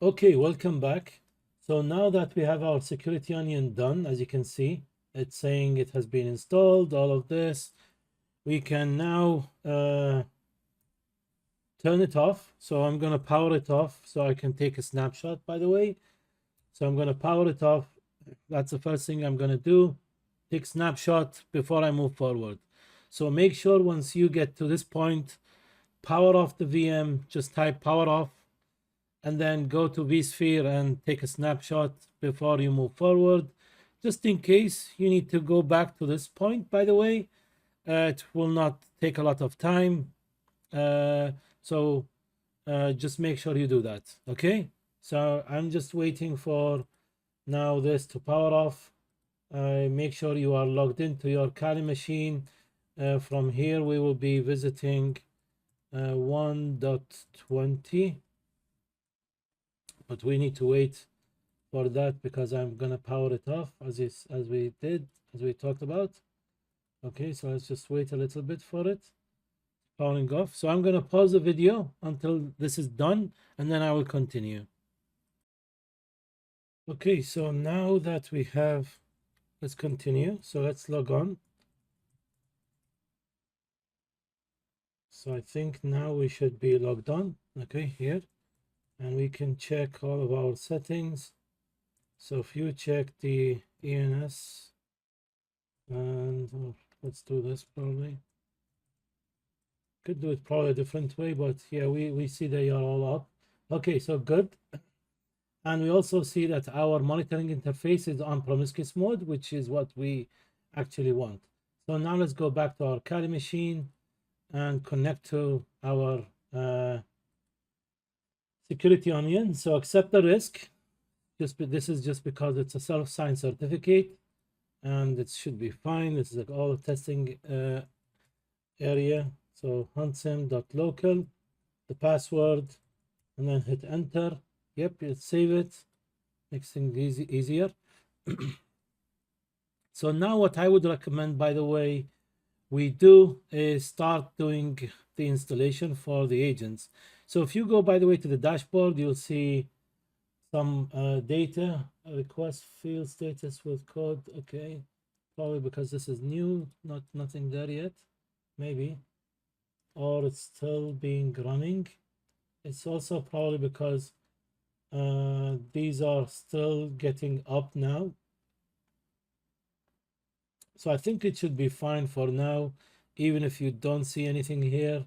Okay, welcome back. So now that we have our security onion done, as you can see, it's saying it has been installed, all of this. We can now turn it off. So I'm going to power it off so I can take a snapshot, by the way. So I'm going to power it off. That's the first thing I'm going to do. Take snapshot before I move forward. So make sure once you get to this point, power off the VM, just type power off, and then go to vSphere and take a snapshot before you move forward. Just in case you need to go back to this point, by the way, it will not take a lot of time. So just make sure you do that, okay? So I'm just waiting for now this to power off. Make sure you are logged into your Kali machine. From here, we will be visiting 1.20. But we need to wait for that because I'm gonna power it off as we talked about. Okay, so let's just wait a little bit for it powering off. So I'm gonna pause the video until this is done, and then I will continue. Okay, so now that we have, let's continue. So let's log on. So I think now we should be logged on. Okay, here, and we can check all of our settings. So if you check the ENS, and let's do this probably. Could do it probably a different way, but yeah, we see they are all up. Okay, so good. And we also see that our monitoring interface is on promiscuous mode, which is what we actually want. So now let's go back to our Kali machine and connect to our security onion. So accept the risk. This is just because it's a self-signed certificate, and it should be fine. This is like all testing area. So huntsim.local, the password, and then hit enter. Yep, let's save it. Makes things easier. So now what I would recommend, by the way, we do is start doing the installation for the agents. So if you go, by the way, to the dashboard, you'll see some data, request field status with code. Okay, probably because this is new, nothing there yet, maybe, or it's still being running. It's also probably because these are still getting up now. So I think it should be fine for now, even if you don't see anything here.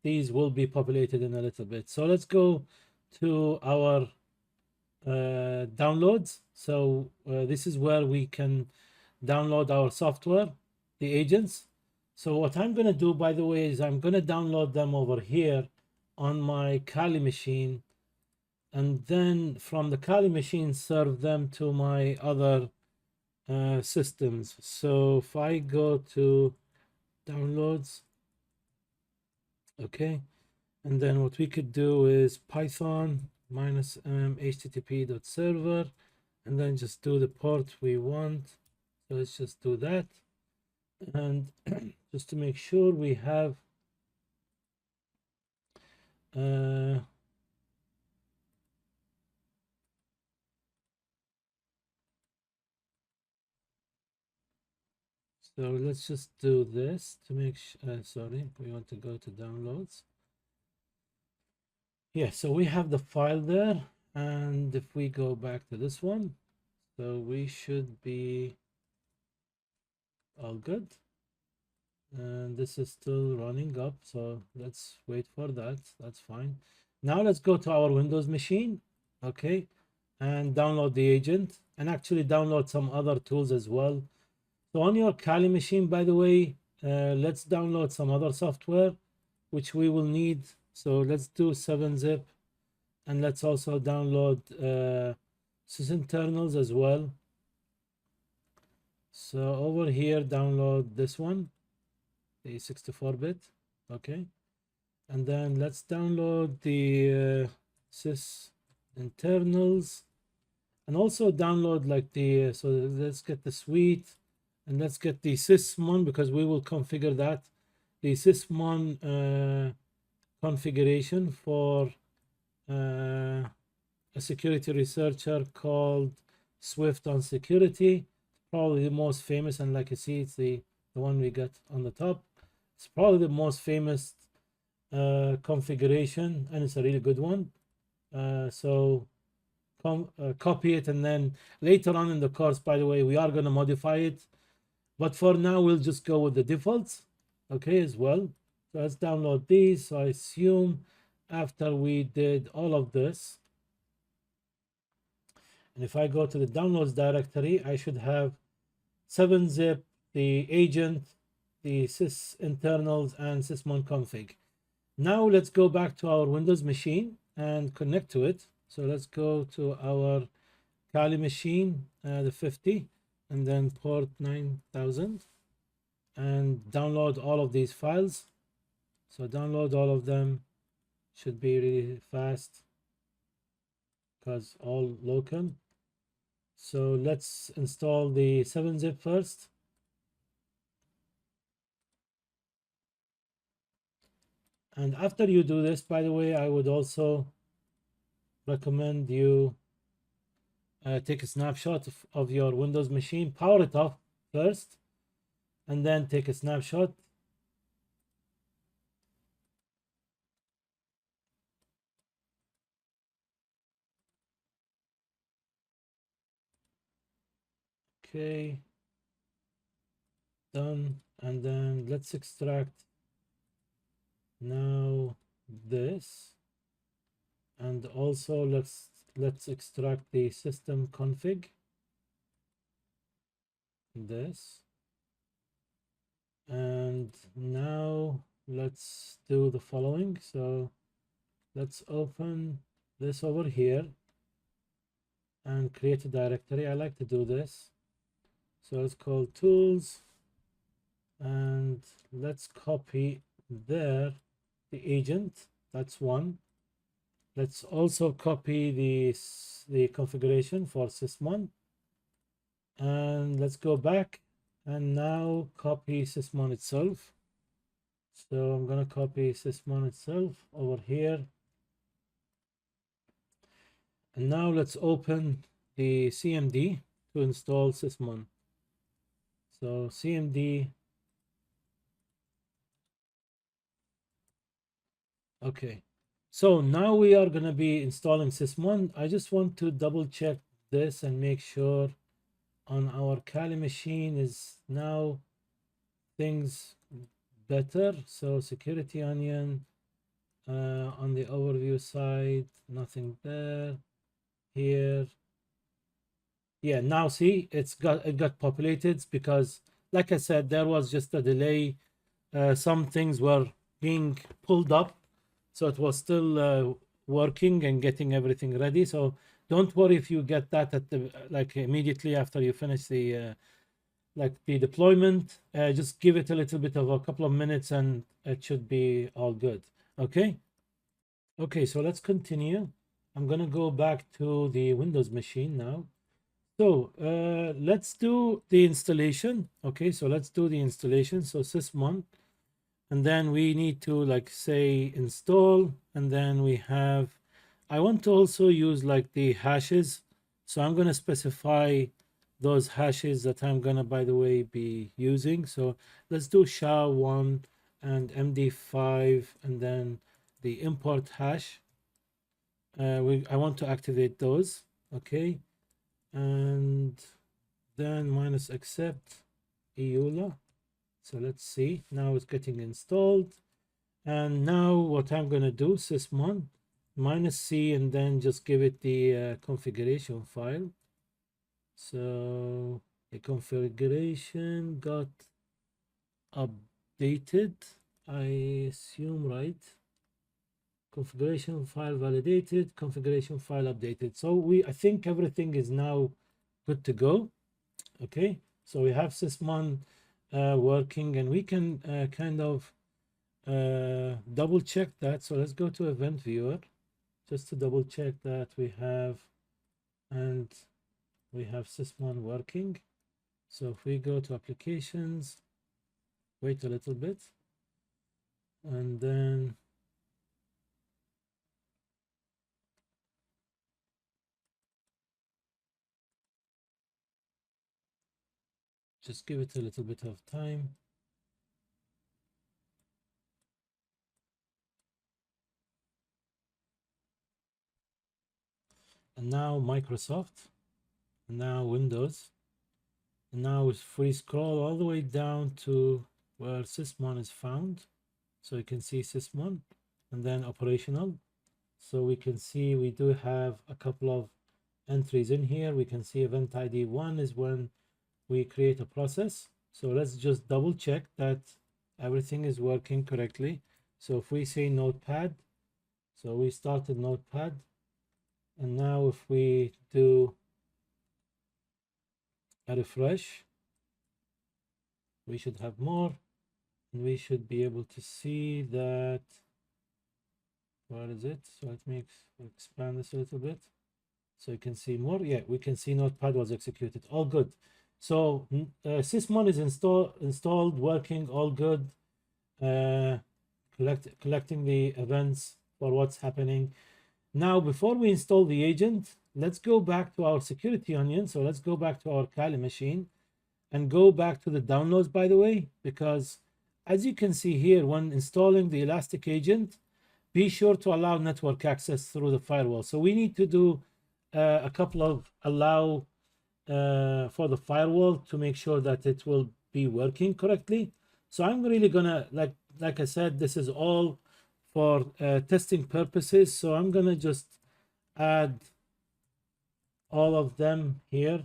These will be populated in a little bit. So let's go to our downloads. So this is where we can download our software, the agents. So what I'm going to do, by the way, is I'm going to download them over here on my Kali machine, and then from the Kali machine serve them to my other systems. So if I go to downloads, okay, and then what we could do is Python minus http.server, and then just do the port we want. So let's just do that, and just to make sure we have so let's just do this to make sorry, we want to go to downloads. Yeah, so we have the file there, and if we go back to this one, so we should be all good. And this is still running up, so let's wait for that. That's fine. Now let's go to our Windows machine, okay, and download the agent, and actually download some other tools as well. So on your Kali machine, by the way, let's download some other software which we will need. So let's do 7-zip, and let's also download sysinternals as well. So over here, download this one, the 64-bit, okay, and then let's download the sysinternals, and also download like the so let's get the suite, and let's get the Sysmon, because we will configure that, the Sysmon configuration for a security researcher called Swift on Security. Probably the most famous, and like you see, it's the one we got on the top. It's probably the most famous configuration, and it's a really good one. So copy it, and then later on in the course, by the way, we are going to modify it, but for now we'll just go with the defaults, okay, as well. So let's download these. So I assume after we did all of this, and if I go to the downloads directory, I should have 7-zip, the agent, the sys internals, and sysmon config. Now let's go back to our Windows machine and connect to it. So let's go to our Kali machine, the 50, and then port 9000, and download all of these files. So download all of them, should be really fast because all local. So let's install the 7-zip first. And after you do this, by the way, I would also recommend you take a snapshot of your Windows machine, power it off first, and then take a snapshot. Okay, done. And then let's extract now this, and also let's extract the system config, this, and now let's do the following. So let's open this over here and create a directory. I like to do this, so it's called tools, and let's copy there the agent. That's one. Let's also copy the configuration for sysmon, and let's go back and now copy sysmon itself. So I'm going to copy sysmon itself over here, and now let's open the cmd to install sysmon. So cmd, okay, so now we are going to be installing sysmon. I just want to double check this and make sure on our Kali machine is now things better. So security onion, on the overview side, nothing there. Here, yeah, now see, it got populated because, like I said, there was just a delay. Some things were being pulled up, so it was still working and getting everything ready. So don't worry if you get that at the like immediately after you finish the like the deployment. Just give it a little bit of a couple of minutes and it should be all good. Okay. Okay, so let's continue. I'm gonna go back to the Windows machine now. So let's do the installation. Okay, so let's do the installation. So sysmon, and then we need to like say install, and then we have, I want to also use like the hashes. So I'm going to specify those hashes that I'm going to, by the way, be using. So let's do SHA-1 and MD5, and then the import hash. I want to activate those. Okay, and then minus accept EULA. So let's see, now it's getting installed. And now what I'm going to do, sysmon minus C, and then just give it the configuration file. So the configuration got updated, I assume, right? Configuration file validated, configuration file updated. So I think everything is now good to go. Okay, so we have sysmon working, and we can kind of double check that. So let's go to event viewer just to double check that we have sysmon working. So if we go to applications, wait a little bit, and then Just give it a little bit of time. And now Microsoft, and now Windows, and now if we scroll all the way down to where Sysmon is found, so you can see Sysmon, and then operational. So we can see we do have a couple of entries in here. We can see event ID 1 is when we create a process. So let's just double check that everything is working correctly. So if we say notepad, so we started notepad, and now if we do a refresh, we should have more, and we should be able to see that. Where is it? So let me expand this a little bit so you can see more. Yeah, we can see notepad was executed. All good. So Sysmon is installed, working, all good. Collecting the events for what's happening. Now, before we install the agent, let's go back to our security onion. So let's go back to our Kali machine and go back to the downloads, by the way, because as you can see here, when installing the Elastic agent, be sure to allow network access through the firewall. So we need to do a couple of allow for the firewall to make sure that it will be working correctly. So I'm really gonna, like I said, this is all for testing purposes. So I'm gonna just add all of them here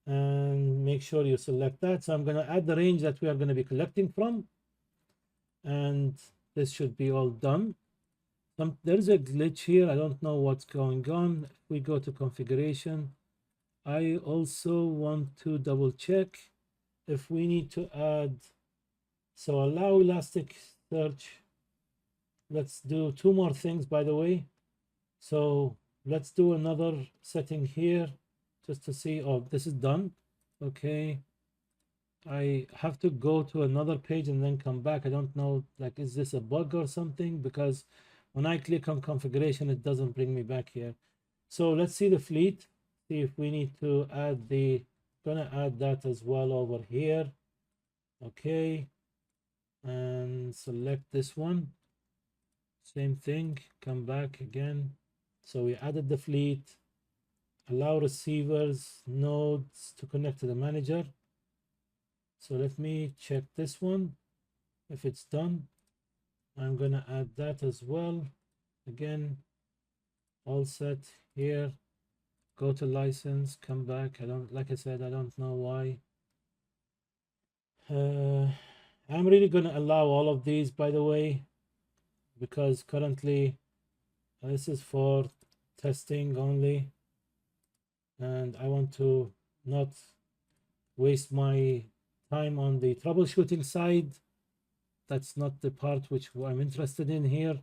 and make sure you select that. So I'm gonna add the range that we are gonna be collecting from, and this should be all done. There's a glitch here. I don't know what's going on. If we go to configuration, I also want to double check if we need to add, so allow elastic search. Let's do two more things, by the way. So let's do another setting here just to see. Oh, this is done. Okay. I have to go to another page and then come back. I don't know, like, is this a bug or something? Because when I click on configuration, it doesn't bring me back here. So let's see the fleet, see if we need to add gonna add that as well over here. Okay, and select this one. Same thing, come back again. So we added the fleet, allow receivers, nodes to connect to the manager. So let me check this one. If it's done, I'm gonna add that as well. Again, all set here. Go to license, come back. Like I said, I don't know why. I'm really gonna allow all of these, by the way, because currently this is for testing only, and I want to not waste my time on the troubleshooting side. That's not the part which I'm interested in here,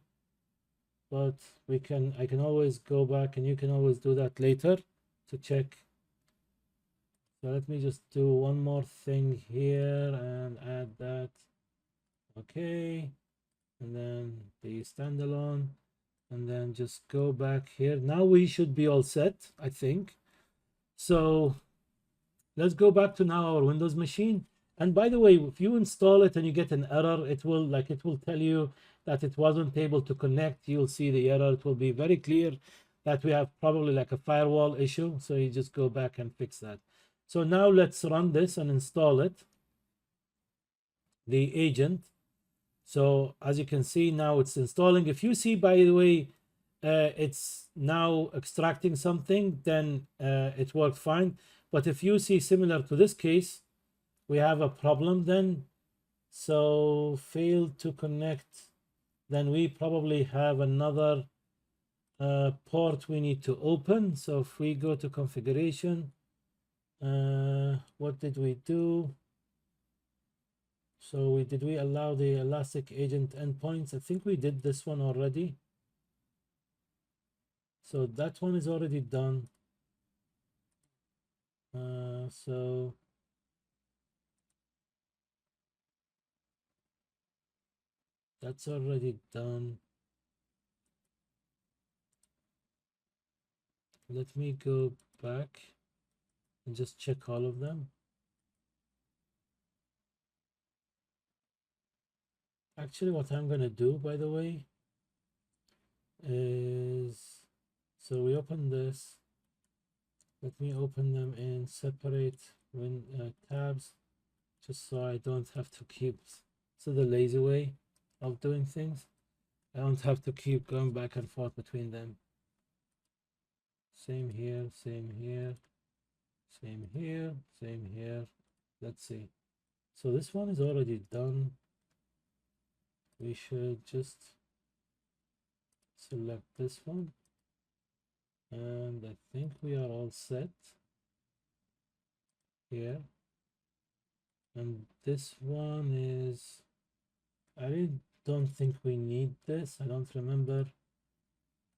but I can always go back, and you can always do that later to check. So let me just do one more thing here and add that. Okay, and then the standalone, and then just go back here. Now we should be all set, I think. So let's go back to now our Windows machine. And by the way, if you install it and you get an error, it will tell you that it wasn't able to connect. You'll see the error. It will be very clear that we have probably like a firewall issue. So you just go back and fix that. So now let's run this and install it, the agent. So as you can see, now it's installing. If you see, by the way, it's now extracting something, then it worked fine. But if you see similar to this case, we have a problem then. So failed to connect, then we probably have another port we need to open. So if we go to configuration, what did we do? So did we allow the Elastic Agent endpoints? I think we did this one already. So that one is already done. So that's already done. Let me go back and just check all of them. Actually, what I'm gonna do, by the way, is so we open this. Let me open them in separate tabs, just so I don't have to keep. So the lazy way of doing things. I don't have to keep going back and forth between them. Same here, same here, same here, same here. Let's see. So this one is already done. We should just select this one. And I think we are all set here. And this one is, I really don't think we need this. I don't remember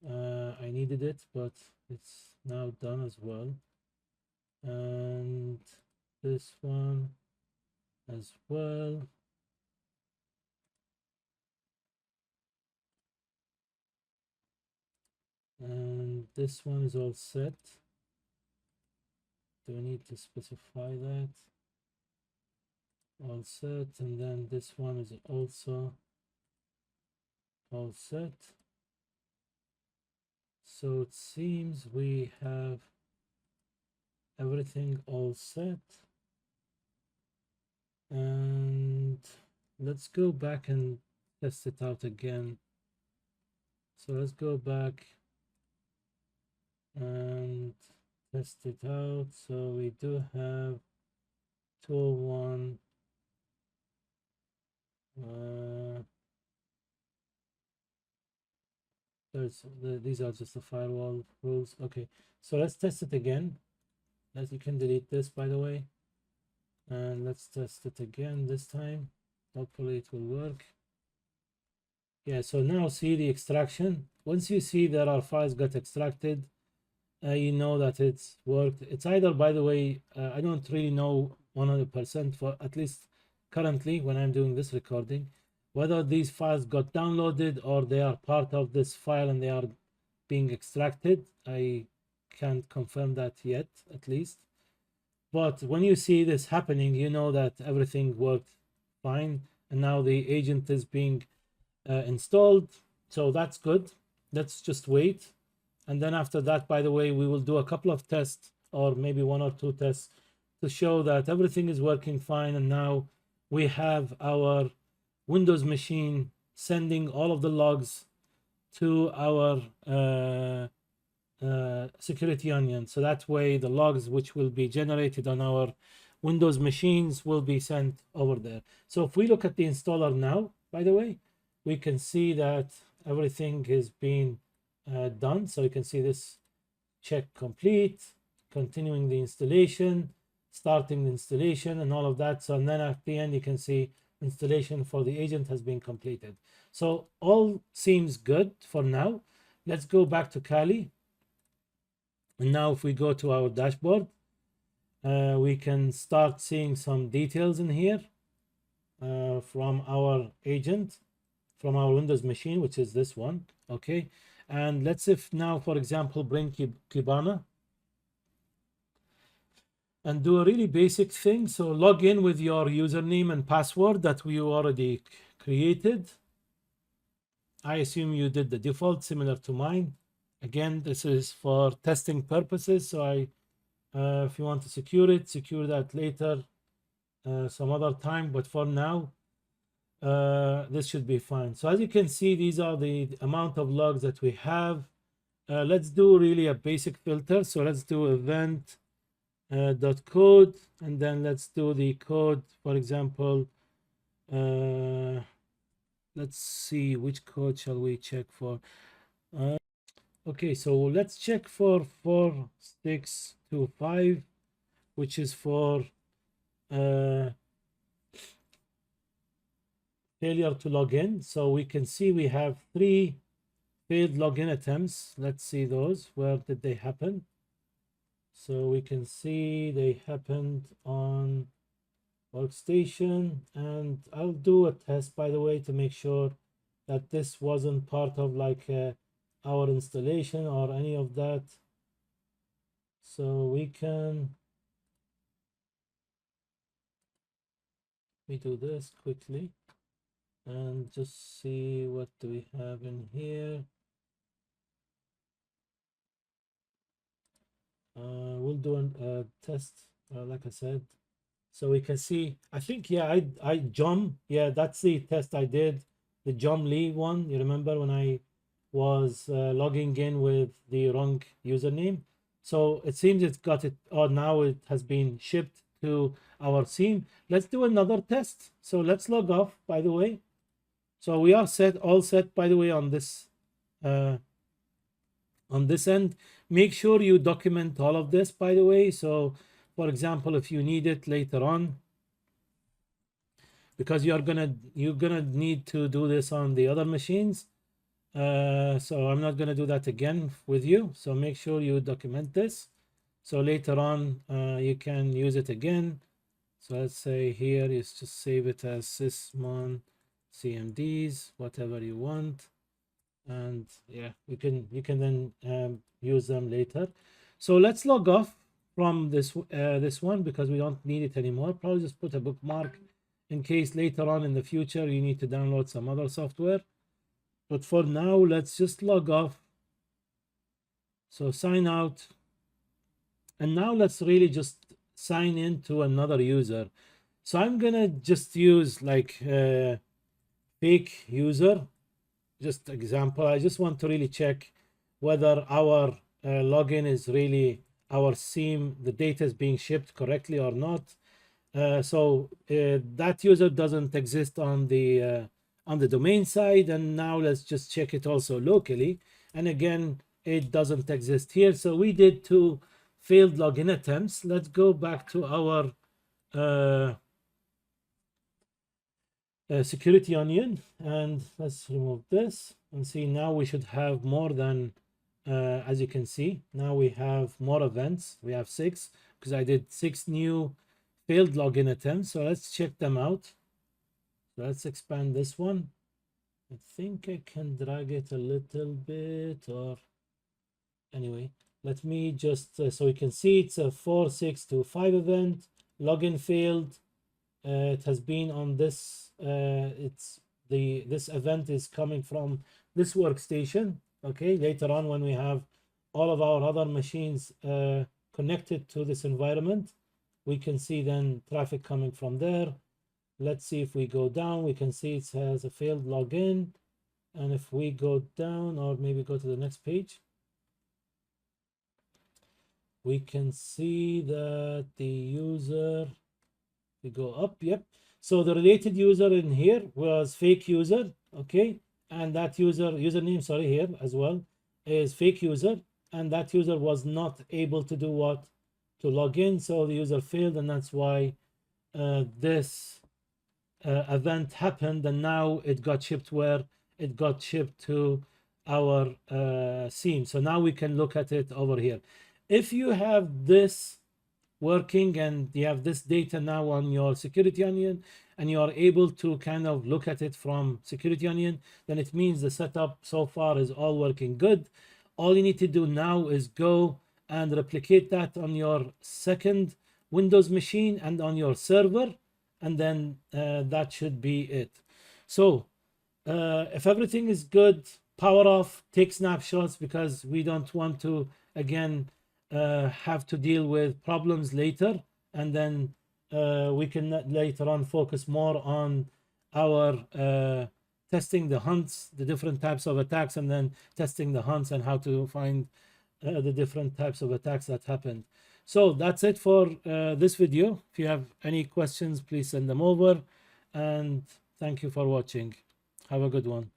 I needed it, but it's now done as well. And this one as well. And this one is all set. Do we need to specify that? All set. And then this one is also all set. So it seems we have everything all set. And let's go back and test it out again. So let's go back and test it out. So we do have 201. These are just the firewall rules. Okay, so let's test it again. As you can delete this, by the way, and let's test it again this time. Hopefully it will work. Yeah, so now see the extraction. Once you see that our files got extracted, you know that it's worked. It's either, by the way, I don't really know 100% for at least currently when I'm doing this recording, whether these files got downloaded or they are part of this file and they are being extracted. I can't confirm that yet, at least. But when you see this happening, you know that everything worked fine. And now the agent is being installed. So that's good. Let's just wait. And then after that, by the way, we will do a couple of tests or maybe one or two tests to show that everything is working fine. And now we have our Windows machine sending all of the logs to our security onion. So that way the logs which will be generated on our Windows machines will be sent over there. So if we look at the installer now, by the way, we can see that everything is being done. So you can see this check complete, continuing the installation, starting the installation and all of that. So and then at the end, you can see installation for the agent has been completed. So all seems good for now. Let's go back to Kali. And now if we go to our dashboard, we can start seeing some details in here from our agent, from our Windows machine, which is this one. Okay. And let's if now, for example, bring Kibana and do a really basic thing. So log in with your username and password that we already created. I assume you did the default similar to mine. Again, this is for testing purposes. So if you want to secure it, secure that later some other time. But for now, this should be fine. So as you can see, these are the amount of logs that we have. Let's do really a basic filter. So let's do event .code, and then let's do the code. For example, let's see, which code shall we check for? Okay, so let's check for 4625, which is for failure to log in. So we can see we have 3 failed login attempts. Let's see those. Where did they happen? So we can see they happened on workstation, and I'll do a test, by the way, to make sure that this wasn't part of like our installation or any of that. So we do this quickly. and just see what do we have in here. We'll do a test, like I said, so we can see. I think, yeah, I John, yeah, that's the test I did, the John Lee one. You remember when I was logging in with the wrong username? So it seems it's got it, or now it has been shipped to our scene. Let's do another test. So let's log off, by the way. So we are all set, by the way, on this end. Make sure you document all of this, by the way. So for example, if you need it later on, because you're gonna need to do this on the other machines, so I'm not gonna do that again with you. So make sure you document this, so later on you can use it again. So let's say here is just save it as Sysmon CMDs, whatever you want, and yeah, you can then use them later. So let's log off from this one, because we don't need it anymore. Probably just put a bookmark in case later on in the future you need to download some other software. But for now, let's just log off. So sign out, and now let's really just sign in to another user. So I'm gonna just use like fake user, just example. I just want to really check whether our login is really our SIEM, the data is being shipped correctly or not. So that user doesn't exist on the domain side, and now let's just check it also locally, and again it doesn't exist here. So we did 2 failed login attempts. Let's go back to our security onion, and let's remove this and see. Now we should have more than as you can see, now we have more events. We have 6, because I did 6 new failed login attempts. So let's check them out. So let's expand this one. I think I can drag it a little bit, or anyway, let me just so you can see it's a 4625 event. Login failed. It has been on this this event is coming from this workstation. Okay, later on when we have all of our other machines connected to this environment, we can see then traffic coming from there. Let's see if we go down, we can see it has a failed login. And if we go down, or maybe go to the next page, we can see that the user, we go up, yep. So the related user in here was fake user, okay, and that username, sorry, here as well is fake user, and that user was not able to do what? To log in. So the user failed, and that's why this event happened, and now it got shipped where? It got shipped to our SIEM. So now we can look at it over here. If you have this working and you have this data now on your security onion, and you are able to kind of look at it from security onion, then it means the setup so far is all working good. All you need to do now is go and replicate that on your second Windows machine and on your server, and then that should be it. So if everything is good, power off, take snapshots, because we don't want to again have to deal with problems later, and then we can later on focus more on our testing the hunts, the different types of attacks, and then testing the hunts and how to find the different types of attacks that happened. So that's it for this video. If you have any questions, please send them over, and thank you for watching. Have a good one.